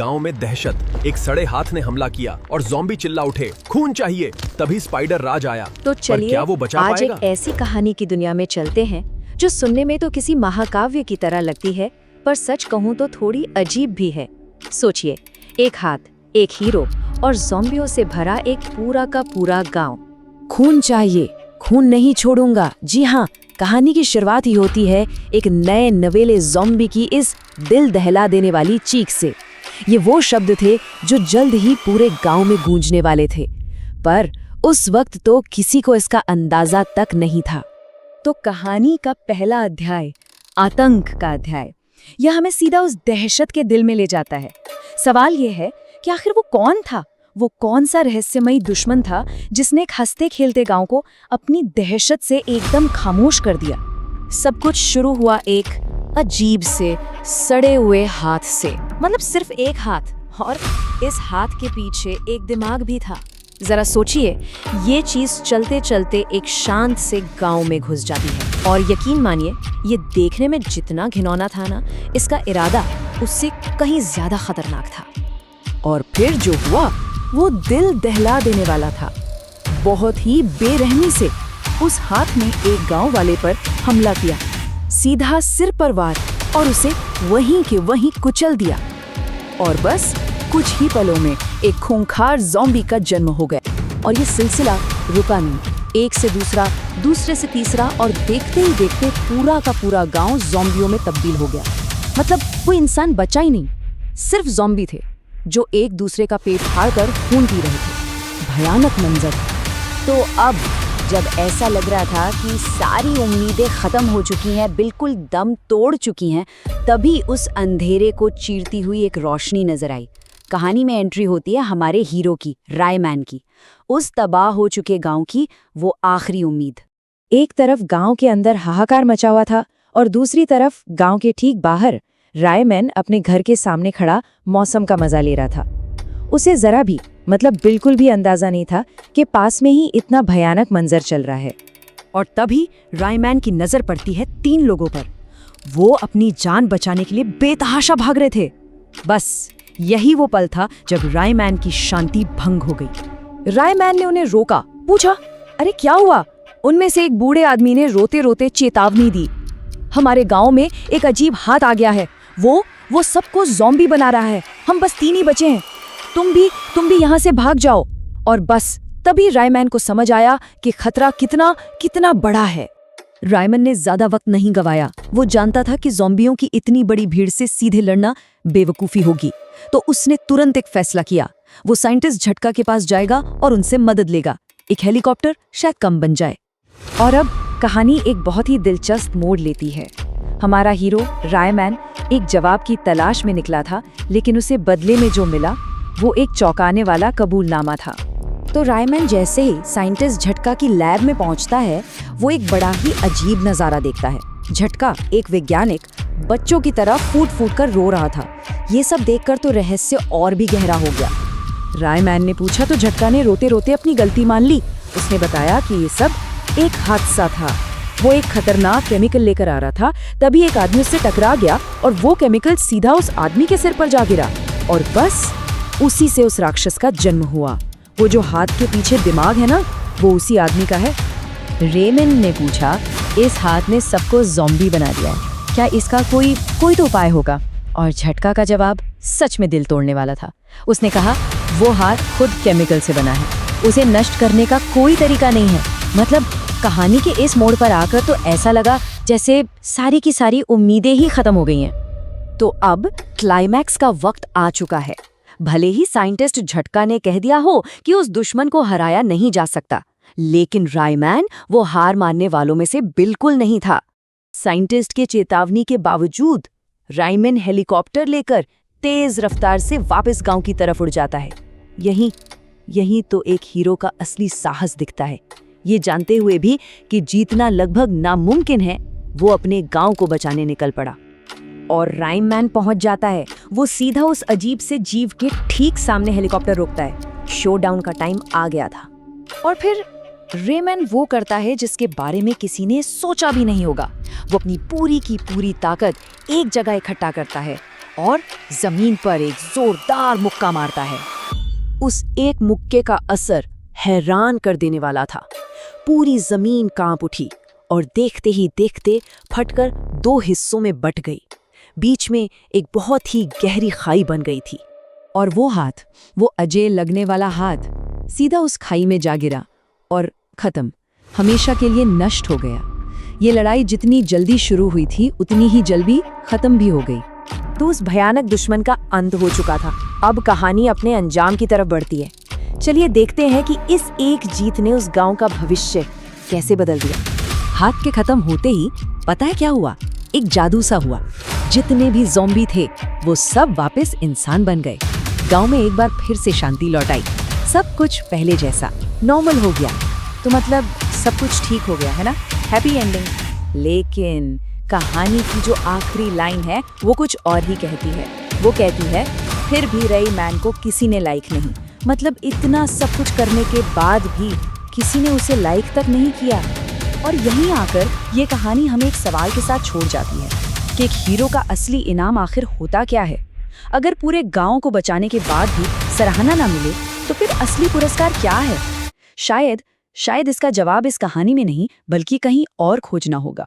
गांव में दहशत। एक सड़े हाथ ने हमला किया और ज़ॉम्बी चिल्ला उठे, खून चाहिए। तभी स्पाइडर राज आया। तो पर क्या वो बचा आज पाएगा? एक ऐसी कहानी की दुनिया में चलते हैं जो सुनने में तो किसी महाकाव्य की तरह लगती है, पर सच कहूँ तो थोड़ी अजीब भी है। सोचिए, एक हाथ, एक हीरो और ज़ॉम्बियों से भरा एक पूरा का पूरा गांव। खून चाहिए, खून नहीं छोड़ूंगा। जी हाँ, कहानी की शुरुआत ही होती है एक नए नवेले ज़ॉम्बी की इस दिल दहला देने वाली चीख से। ये वो शब्द थे जो जल्द ही पूरे गांव में गूंजने वाले थे, पर उस वक्त तो किसी को इसका अंदाजा तक नहीं था। तो कहानी का पहला अध्याय, आतंक का अध्याय, यह हमें सीधा उस दहशत के दिल में ले जाता है। सवाल यह है कि आखिर वो कौन था? वो कौन सा रहस्यमयी दुश्मन था जिसने एक हंसते खेलते गांव को अपनी दहशत से एकदम खामोश कर दिया? सब कुछ शुरू हुआ एक अजीब से सड़े हुए हाथ से। मतलब सिर्फ एक हाथ, और इस हाथ के पीछे एक दिमाग भी था। जरा सोचिए, ये चीज चलते चलते एक शांत से गांव में घुस जाती है, और यकीन मानिए, ये देखने में जितना घिनौना था ना, इसका इरादा उससे कहीं ज्यादा खतरनाक था। और फिर जो हुआ वो दिल दहला देने वाला था। बहुत ही बेरहमी से उस हाथ ने एक गांव वाले पर हमला किया, सीधा सिर पर वार, और उसे वहीं के वहीं कुचल दिया। और बस कुछ ही पलों में एक खूंखार ज़ॉम्बी का जन्म हो गया। और ये सिलसिला रुका नहीं, एक से दूसरा, दूसरे से तीसरा, और देखते ही देखते पूरा का पूरा गांव ज़ॉम्बियों में तब्दील हो गया। मतलब कोई इंसान बचा ही नहीं, सिर्फ ज़ॉम्बी थे जो एक दूसरे का पेट फाड़कर खून पी रहे थे। भयानक मंजर। तो अब जब ऐसा लग रहा था कि सारी उम्मीदें खत्म हो चुकी हैं, बिल्कुल दम तोड़ चुकी हैं, तभी उस अंधेरे को चीरती हुई एक रोशनी नजर आई। कहानी में एंट्री होती है हमारे हीरो की, रायमैन की, उस तबाह हो चुके गांव की वो आखिरी उम्मीद। एक तरफ गांव के अंदर हाहाकार मचा हुआ था और दूसरी तरफ गांव के ठीक बाहर रायमैन अपने घर के सामने खड़ा मौसम का मजा ले रहा था। उसे जरा भी, मतलब बिल्कुल भी अंदाजा नहीं था कि पास में ही इतना भयानक मंजर चल रहा है। और तभी रायमैन की नजर पड़ती है 3 लोगों पर। वो अपनी जान बचाने के लिए बेतहाशा भाग रहे थे। बस यही वो पल था जब रायमैन की शांति भंग हो गई। रायमैन ने उन्हें रोका, पूछा, अरे क्या हुआ? उनमें से एक बूढ़े आदमी ने रोते रोते चेतावनी दी, हमारे गांव में एक अजीब हाथ आ गया है, वो सबको ज़ॉम्बी बना रहा है, हम बस 3 ही बचे हैं, तुम भी यहाँ से भाग जाओ। और बस तभी रायमैन को समझ आया कि खतरा कितना कितना बड़ा है। रायमैन ने ज्यादा वक्त नहीं गवाया। वो जानता था कि ज़ॉम्बियों की इतनी बड़ी भीड़ से सीधे लड़ना बेवकूफ़ी होगी, तो उसने तुरंत एक फैसला किया। वो साइंटिस्ट झटका के पास जाएगा और उनसे मदद लेगा। एक हेलीकॉप्टर शायद कम बन जाए। और अब कहानी एक बहुत ही दिलचस्प मोड़ लेती है। हमारा हीरो रायमैन एक जवाब की तलाश में निकला था, लेकिन उसे बदले में जो मिला वो एक चौंकाने वाला कबूलनामा था। तो रायमैन जैसे ही साइंटिस्ट झटका की लैब में पहुंचता है, वो एक बड़ा ही अजीब नज़ारा देखता है। झटका, एक वैज्ञानिक, बच्चों की तरह फूट फूट कर रो रहा था। ये सब देखकर तो रहस्य और भी गहरा हो गया। रायमैन ने पूछा तो झटका ने रोते रोते अपनी गलती मान ली। उसने बताया कि ये सब एक हादसा था। वो एक खतरनाक केमिकल लेकर आ रहा था, तभी एक आदमी उससे टकरा गया और वो केमिकल सीधा उस आदमी के सिर पर जा गिरा। और बस उसी से उस राक्षस का जन्म हुआ। वो जो हाथ के पीछे दिमाग है ना, वो उसी आदमी का है। रेमन ने पूछा, इस हाथ ने सबको ज़ॉम्बी बना दिया है, क्या इसका कोई तो उपाय होगा? और झटका का जवाब सच में दिल तोड़ने वाला था। उसने कहा, वो हाथ खुद केमिकल से बना है, उसे नष्ट करने का कोई तरीका नहीं है। मतलब कहानी के इस मोड़ पर आकर तो ऐसा लगा जैसे सारी की सारी उम्मीदें ही खत्म हो गई हैं। तो अब क्लाइमैक्स का वक्त आ चुका है। भले ही साइंटिस्ट झटका ने कह दिया हो कि उस दुश्मन को हराया नहीं जा सकता, लेकिन रायमैन वो हार मानने वालों में से बिल्कुल नहीं था। साइंटिस्ट के चेतावनी के बावजूद रायमैन हेलीकॉप्टर लेकर तेज रफ्तार से वापस गांव की तरफ उड़ जाता है। यही तो एक हीरो का असली साहस दिखता है। ये जानते हुए भी कि जीतना लगभग नामुमकिन है, वो अपने गांव को बचाने निकल पड़ा। और रायमैन पहुंच जाता है। वो सीधा उस अजीब से जीव के ठीक सामने हेलीकॉप्टर रोकता है। शोडाउन का टाइम आ गया था। और फिर रेमैन वो करता है जिसके बारे में किसी ने सोचा भी नहीं होगा। वो अपनी पूरी की पूरी ताकत एक जगह इकट्ठा करता है और जमीन पर एक जोरदार मुक्का मारता है। उस एक मुक्के का असर हैरान कर देने वाला था। पूरी जमीन कांप उठी और देखते ही देखते फटकर 2 हिस्सों में बट गई। बीच में एक बहुत ही गहरी खाई बन गई थी और वो हाथ, वो अजय लगने वाला हाथ, सीधा उस खाई में जा गिरा और खत्म, हमेशा के लिए नष्ट हो गया। ये लड़ाई जितनी जल्दी शुरू हुई थी उतनी ही जल्दी खत्म भी हो गई। तो उस भयानक दुश्मन का अंत हो चुका था। अब कहानी अपने अंजाम की तरफ बढ़ती है। चलिए देखते हैं कि इस एक जीत ने उस गांव का भविष्य कैसे बदल दिया। हाथ के खत्म होते ही पता है क्या हुआ? एक जादू सा हुआ। जितने भी ज़ॉम्बी थे वो सब वापस इंसान बन गए। गांव में एक बार फिर से शांति लौट आई। सब कुछ पहले जैसा नॉर्मल हो गया। तो मतलब सब कुछ ठीक हो गया है ना, हैप्पी एंडिंग। लेकिन कहानी की जो आखिरी लाइन है वो कुछ और ही कहती है। वो कहती है, फिर भी रैमैन को किसी ने लाइक नहीं। मतलब इतना सब कुछ करने के बाद भी किसी ने उसे लाइक तक नहीं किया। और यहीं आकर ये कहानी हमें एक सवाल के साथ छोड़ जाती है कि एक हीरो का असली इनाम आखिर होता क्या है। अगर पूरे गांव को बचाने के बाद भी सराहना ना मिले तो फिर असली पुरस्कार क्या है? शायद इसका जवाब इस कहानी में नहीं बल्कि कहीं और खोजना होगा।